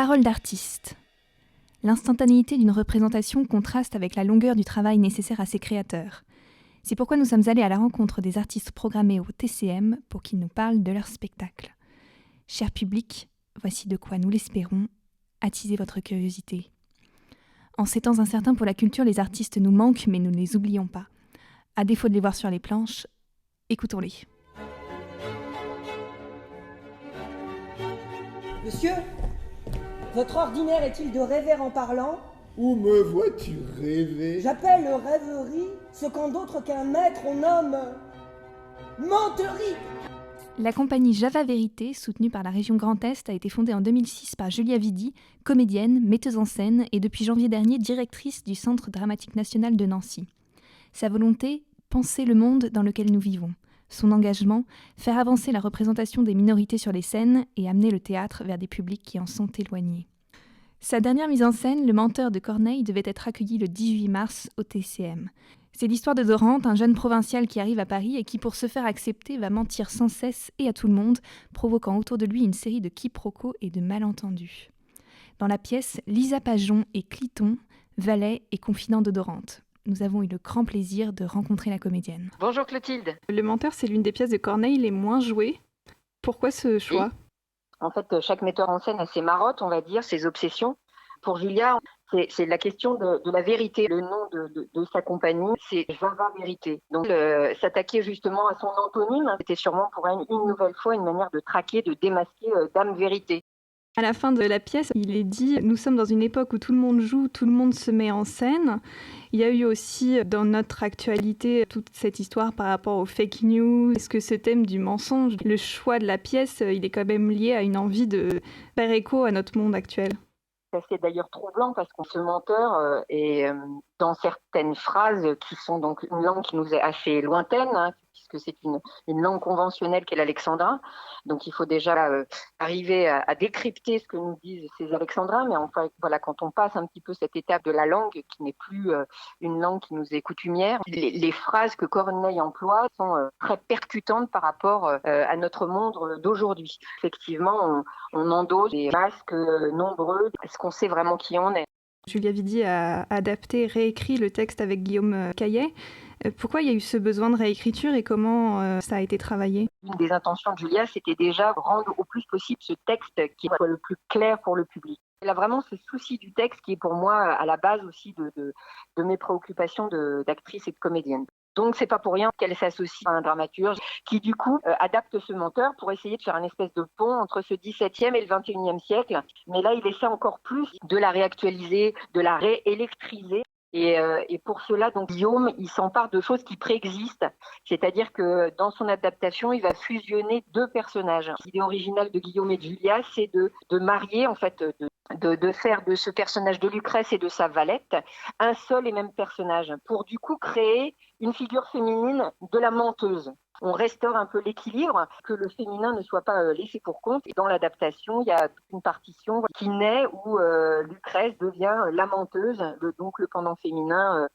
Parole d'artiste. L'instantanéité d'une représentation contraste avec la longueur du travail nécessaire à ses créateurs. C'est pourquoi nous sommes allés à la rencontre des artistes programmés au TCM pour qu'ils nous parlent de leur spectacle. Cher public, voici de quoi, nous l'espérons, attiser votre curiosité. En ces temps incertains pour la culture, les artistes nous manquent, mais nous ne les oublions pas. À défaut de les voir sur les planches, écoutons-les. Monsieur, votre ordinaire est-il de rêver en parlant ? Où me vois-tu rêver ? J'appelle rêverie ce qu'en d'autre qu'un maître on nomme menterie. La compagnie Java Vérité, soutenue par la région Grand Est, a été fondée en 2006 par Julia Vidy, comédienne, metteuse en scène et depuis janvier dernier directrice du Centre dramatique national de Nancy. Sa volonté, penser le monde dans lequel nous vivons. Son engagement, faire avancer la représentation des minorités sur les scènes et amener le théâtre vers des publics qui en sont éloignés. Sa dernière mise en scène, Le Menteur de Corneille, devait être accueillie le 18 mars au TCM. C'est l'histoire de Dorante, un jeune provincial qui arrive à Paris et qui, pour se faire accepter, va mentir sans cesse et à tout le monde, provoquant autour de lui une série de quiproquos et de malentendus. Dans la pièce, Lisa Pajon et Cliton, valet et confident de Dorante. Nous avons eu le grand plaisir de rencontrer la comédienne. Bonjour Clotilde. Le Menteur, c'est l'une des pièces de Corneille les moins jouées. Pourquoi ce choix ? Oui. En fait, chaque metteur en scène a ses marottes, on va dire, ses obsessions. Pour Julia, c'est la question de la vérité. Le nom de sa compagnie, c'est Java Vérité. Donc, s'attaquer justement à son antonyme, c'était sûrement pour elle une nouvelle fois une manière de traquer, de démasquer Dame Vérité. À la fin de la pièce, il est dit « Nous sommes dans une époque où tout le monde joue, tout le monde se met en scène ». Il y a eu aussi dans notre actualité toute cette histoire par rapport aux fake news. Est-ce que ce thème du mensonge, le choix de la pièce, il est quand même lié à une envie de faire écho à notre monde actuel ? C'est d'ailleurs troublant parce que ce menteur est dans certaines phrases qui sont donc une langue qui nous est assez lointaine, puisque c'est une langue conventionnelle qu'est l'alexandrin. Donc il faut déjà arriver à décrypter ce que nous disent ces alexandrins, mais enfin voilà, quand on passe un petit peu cette étape de la langue qui n'est plus une langue qui nous est coutumière, les phrases que Corneille emploie sont très percutantes par rapport à notre monde d'aujourd'hui. Effectivement, on endosse des masques nombreux. Est-ce qu'on sait vraiment qui on est ? Julia Vidy a adapté, réécrit le texte avec Guillaume Caillet. Pourquoi il y a eu ce besoin de réécriture et comment ça a été travaillé ? Une des intentions de Julia, c'était déjà de rendre au plus possible ce texte qui soit le plus clair pour le public. Elle a vraiment ce souci du texte qui est pour moi à la base aussi de mes préoccupations d'actrice et de comédienne. Donc c'est pas pour rien qu'elle s'associe à un dramaturge qui du coup adapte ce menteur pour essayer de faire une espèce de pont entre ce 17e et le 21e siècle. Mais là, il essaie encore plus de la réactualiser, de la réélectriser. Et pour cela, donc Guillaume, il s'empare de choses qui préexistent, c'est-à-dire que dans son adaptation, il va fusionner deux personnages. L'idée originale de Guillaume et de Julia, c'est de marier, en fait, de faire de ce personnage de Lucrèce et de sa valette un seul et même personnage, pour du coup créer une figure féminine de la menteuse. On restaure un peu l'équilibre, que le féminin ne soit pas laissé pour compte. Et dans l'adaptation, il y a une partition qui naît où Lucrèce devient la menteuse, donc le pendant féminin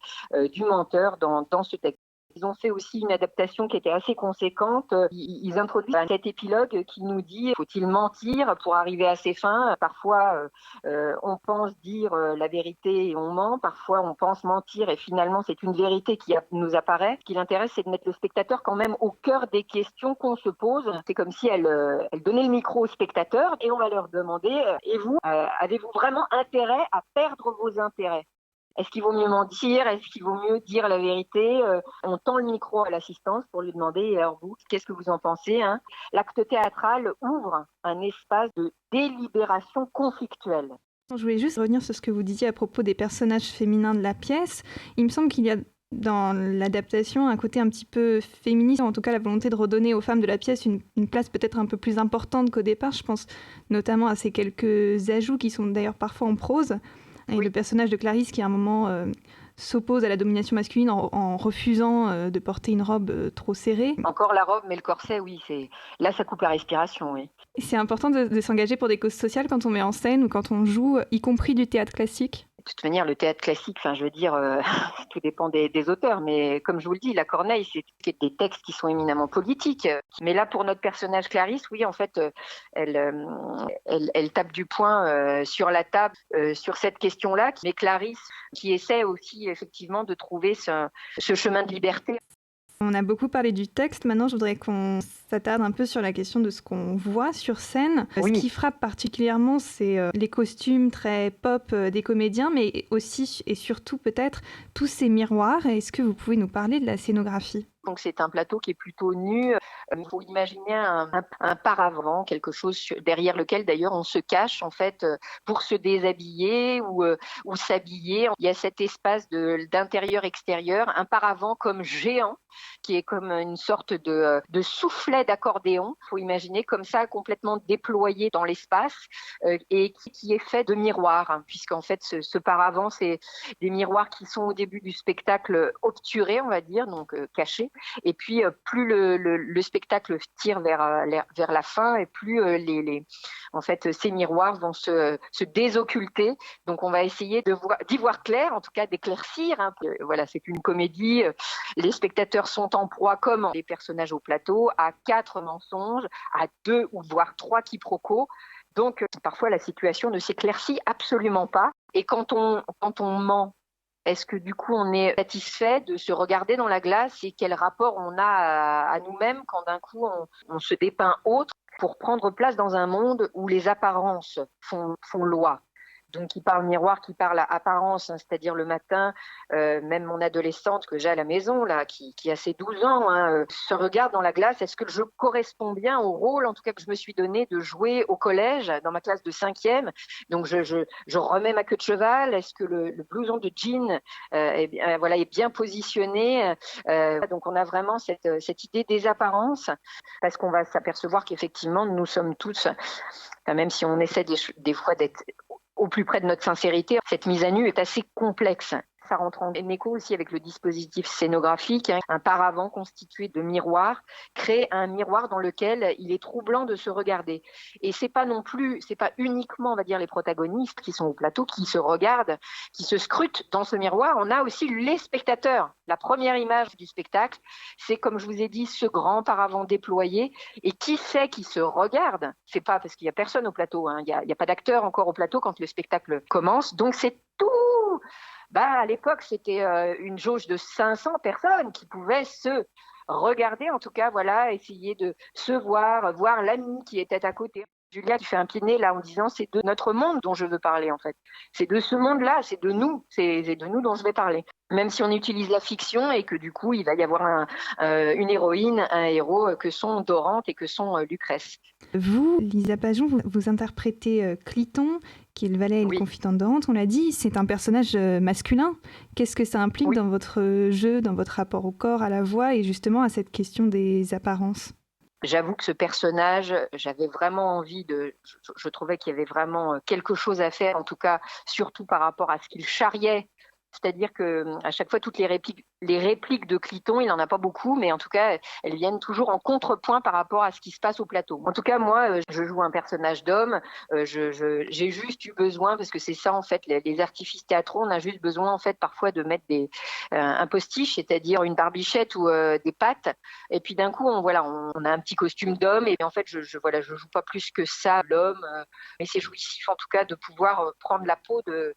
du menteur dans ce texte. Ils ont fait aussi une adaptation qui était assez conséquente. Ils introduisent cet épilogue qui nous dit faut-il mentir pour arriver à ses fins ? Parfois, on pense dire la vérité et on ment. Parfois, on pense mentir et finalement, c'est une vérité qui nous apparaît. Ce qui l'intéresse, c'est de mettre le spectateur quand même au cœur des questions qu'on se pose. C'est comme si elle donnait le micro aux spectateurs et on va leur demander et vous, avez-vous vraiment intérêt à perdre vos intérêts ? Est-ce qu'il vaut mieux mentir ? Est-ce qu'il vaut mieux dire la vérité ? On tend le micro à l'assistance pour lui demander « Et alors vous, qu'est-ce que vous en pensez ?» L'acte théâtral ouvre un espace de délibération conflictuelle. Je voulais juste revenir sur ce que vous disiez à propos des personnages féminins de la pièce. Il me semble qu'il y a dans l'adaptation un côté un petit peu féministe, en tout cas la volonté de redonner aux femmes de la pièce une place peut-être un peu plus importante qu'au départ. Je pense notamment à ces quelques ajouts qui sont d'ailleurs parfois en prose. Et oui. Le personnage de Clarisse qui à un moment s'oppose à la domination masculine en refusant de porter une robe trop serrée. Encore la robe, mais le corset, oui, là ça coupe la respiration, oui. Et c'est important de s'engager pour des causes sociales quand on met en scène ou quand on joue, y compris du théâtre classique. De toute manière, le théâtre classique, enfin, je veux dire, tout dépend des auteurs, mais comme je vous le dis, la Corneille, c'est des textes qui sont éminemment politiques. Mais là, pour notre personnage Clarisse, oui, en fait, elle tape du poing sur la table sur cette question-là. Mais Clarisse, qui essaie aussi effectivement de trouver ce chemin de liberté. On a beaucoup parlé du texte, maintenant je voudrais qu'on s'attarde un peu sur la question de ce qu'on voit sur scène. Oui. Ce qui frappe particulièrement, c'est les costumes très pop des comédiens, mais aussi et surtout peut-être tous ces miroirs. Est-ce que vous pouvez nous parler de la scénographie ? Donc c'est un plateau qui est plutôt nu. Il faut imaginer un paravent, quelque chose derrière lequel d'ailleurs on se cache en fait pour se déshabiller ou s'habiller. Il y a cet espace d'intérieur-extérieur, un paravent comme géant qui est comme une sorte de soufflet d'accordéon. Il faut imaginer comme ça complètement déployé dans l'espace et qui est fait de miroirs, puisqu'en fait ce paravent c'est des miroirs qui sont au début du spectacle obturés, on va dire, donc cachés. Et puis plus le spectacle tire vers la fin et plus en fait ces miroirs vont se désocculter. Donc on va essayer d'y voir clair, en tout cas d'éclaircir. Voilà, c'est une comédie. Les spectateurs sont en proie, comme les personnages au plateau, à 4 mensonges, à 2 ou voire 3 quiproquos. Donc parfois la situation ne s'éclaircit absolument pas. Et quand on ment, est-ce que du coup on est satisfait de se regarder dans la glace et quel rapport on a à nous-mêmes quand d'un coup on se dépeint autre pour prendre place dans un monde où les apparences font loi? Donc qui parle miroir, qui parle apparence, c'est-à-dire le matin, même mon adolescente que j'ai à la maison, là, qui a ses 12 ans, se regarde dans la glace. Est-ce que je corresponds bien au rôle, en tout cas que je me suis donné, de jouer au collège, dans ma classe de 5e? Donc je remets ma queue de cheval. Est-ce que le blouson de jean est bien positionné? Donc on a vraiment cette idée des apparences, parce qu'on va s'apercevoir qu'effectivement, nous sommes tous, même si on essaie des fois d'être au plus près de notre sincérité, cette mise à nu est assez complexe. Ça rentre en écho aussi avec le dispositif scénographique. Un paravent constitué de miroirs crée un miroir dans lequel il est troublant de se regarder. Et c'est pas uniquement, on va dire, les protagonistes qui sont au plateau, qui se regardent, qui se scrutent dans ce miroir. On a aussi les spectateurs. La première image du spectacle, c'est, comme je vous ai dit, ce grand paravent déployé. Et qui c'est qui se regarde? C'est pas parce qu'il y a personne au plateau, hein. Il y a pas d'acteur encore au plateau quand le spectacle commence. Donc c'est tout. À l'époque, c'était une jauge de 500 personnes qui pouvaient se regarder, en tout cas, voilà, essayer de se voir l'ami qui était à côté. Julia, tu fais un pied de nez là en disant c'est de notre monde dont je veux parler en fait. C'est de ce monde-là, c'est de nous dont je vais parler. Même si on utilise la fiction et que du coup il va y avoir une héroïne, un héros que sont Dorante et que sont Lucrèce. Vous, Lisa Pajon, vous interprétez Cliton, qui est le valet et le confident de Dorante. On l'a dit, c'est un personnage masculin. Qu'est-ce que ça implique dans votre jeu, dans votre rapport au corps, à la voix et justement à cette question des apparences ? J'avoue que ce personnage, j'avais vraiment envie je trouvais qu'il y avait vraiment quelque chose à faire, en tout cas, surtout par rapport à ce qu'il charriait. C'est-à-dire que à chaque fois, toutes les répliques de Cliton, il n'en a pas beaucoup, mais en tout cas, elles viennent toujours en contrepoint par rapport à ce qui se passe au plateau. En tout cas, moi, je joue un personnage d'homme. J'ai juste eu besoin, parce que c'est ça en fait, les artifices théâtraux, on a juste besoin en fait parfois de mettre un postiche, c'est-à-dire une barbichette ou des pattes. Et puis d'un coup, on a un petit costume d'homme. Et en fait, je joue pas plus que ça l'homme, mais c'est jouissif en tout cas de pouvoir prendre la peau de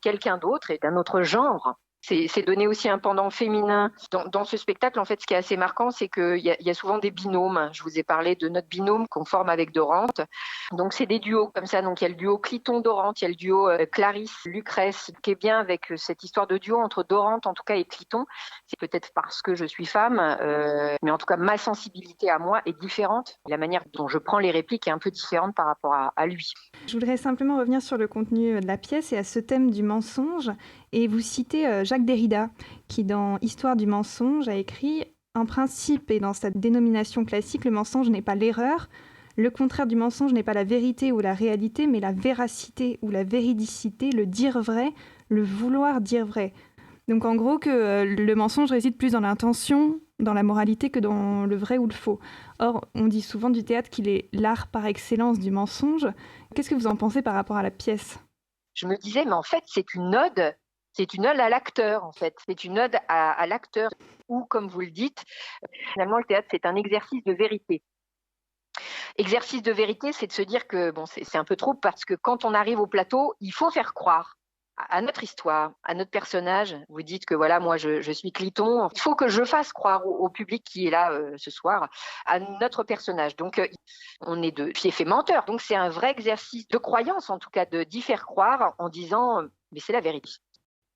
quelqu'un d'autre et d'un autre genre. C'est donner aussi un pendant féminin. Dans ce spectacle, en fait, ce qui est assez marquant, c'est qu'il y a souvent des binômes. Je vous ai parlé de notre binôme qu'on forme avec Dorante. Donc, c'est des duos comme ça. Donc, il y a le duo Cliton-Dorante, il y a le duo Clarisse-Lucrèce, qui est bien avec cette histoire de duo entre Dorante, en tout cas, et Cliton. C'est peut-être parce que je suis femme, mais en tout cas, ma sensibilité à moi est différente. La manière dont je prends les répliques est un peu différente par rapport à lui. Je voudrais simplement revenir sur le contenu de la pièce et à ce thème du mensonge. Et vous citez Jacques Derrida, qui dans Histoire du mensonge a écrit « En principe et dans sa dénomination classique, le mensonge n'est pas l'erreur. Le contraire du mensonge n'est pas la vérité ou la réalité, mais la véracité ou la véridicité, le dire vrai, le vouloir dire vrai. » Donc en gros que le mensonge réside plus dans l'intention, dans la moralité que dans le vrai ou le faux. Or, on dit souvent du théâtre qu'il est l'art par excellence du mensonge. Qu'est-ce que vous en pensez par rapport à la pièce ? je me disais, mais en fait, c'est une ode à l'acteur, en fait. C'est une ode à l'acteur, ou comme vous le dites, finalement, le théâtre, c'est un exercice de vérité. Exercice de vérité, c'est de se dire que, bon, c'est un peu trop, parce que quand on arrive au plateau, il faut faire croire à notre histoire, à notre personnage. Vous dites que voilà, moi je suis Cliton. Il faut que je fasse croire au public qui est là ce soir à notre personnage. Donc on est de pied fait menteur. Donc c'est un vrai exercice de croyance, en tout cas, d'y faire croire en disant mais c'est la vérité.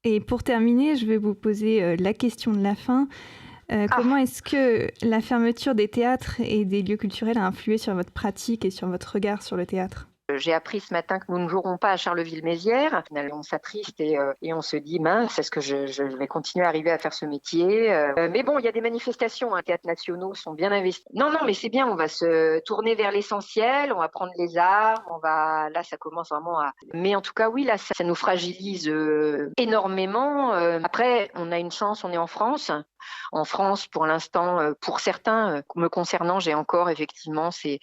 Et pour terminer, je vais vous poser la question de la fin. Comment est-ce que la fermeture des théâtres et des lieux culturels a influé sur votre pratique et sur votre regard sur le théâtre ? J'ai appris ce matin que nous ne jouerons pas à Charleville-Mézières. Finalement, on s'attriste et on se dit, mince, est-ce que je vais continuer à arriver à faire ce métier mais bon, il y a des manifestations. Les théâtres nationaux sont bien investis. Non, mais c'est bien, on va se tourner vers l'essentiel, on va prendre les armes, là, ça commence vraiment à... Mais en tout cas, oui, là, ça nous fragilise énormément. Après, on a une chance, on est en France. En France, pour l'instant, pour certains, me concernant, j'ai encore effectivement ces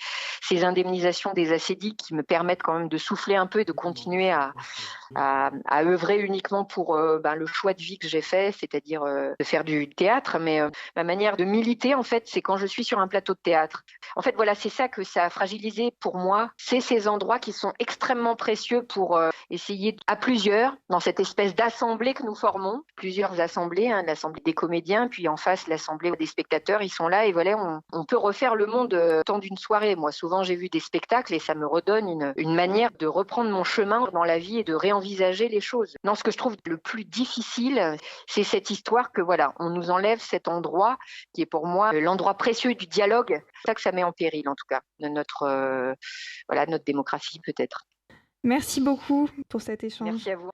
indemnisations des ACDI qui me permettent quand même de souffler un peu et de continuer à œuvrer uniquement pour le choix de vie que j'ai fait, c'est-à-dire de faire du théâtre. Mais ma manière de militer, en fait, c'est quand je suis sur un plateau de théâtre. En fait, voilà, c'est ça que ça a fragilisé pour moi. C'est ces endroits qui sont extrêmement précieux pour essayer à plusieurs, dans cette espèce d'assemblée que nous formons, plusieurs assemblées, l'assemblée des comédiens, puis en face l'assemblée des spectateurs, ils sont là et voilà, on peut refaire le monde tant d'une soirée. Moi, souvent, j'ai vu des spectacles et ça me redonne une manière de reprendre mon chemin dans la vie et de réenvisager les choses. Non, ce que je trouve le plus difficile, c'est cette histoire que voilà, on nous enlève cet endroit qui est pour moi l'endroit précieux du dialogue. C'est ça que ça met en péril, en tout cas, de notre démocratie peut-être. Merci beaucoup pour cet échange. Merci à vous.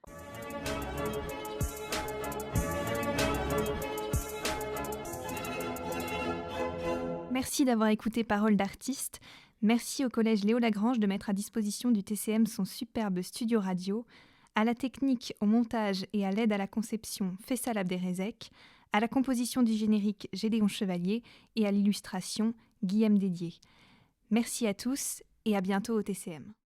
Merci d'avoir écouté Paroles d'artistes. Merci au Collège Léo Lagrange de mettre à disposition du TCM son superbe studio radio, à la technique, au montage et à l'aide à la conception Fessal Abderrezek, à la composition du générique Gédéon Chevalier et à l'illustration Guillaume Dédier. Merci à tous et à bientôt au TCM.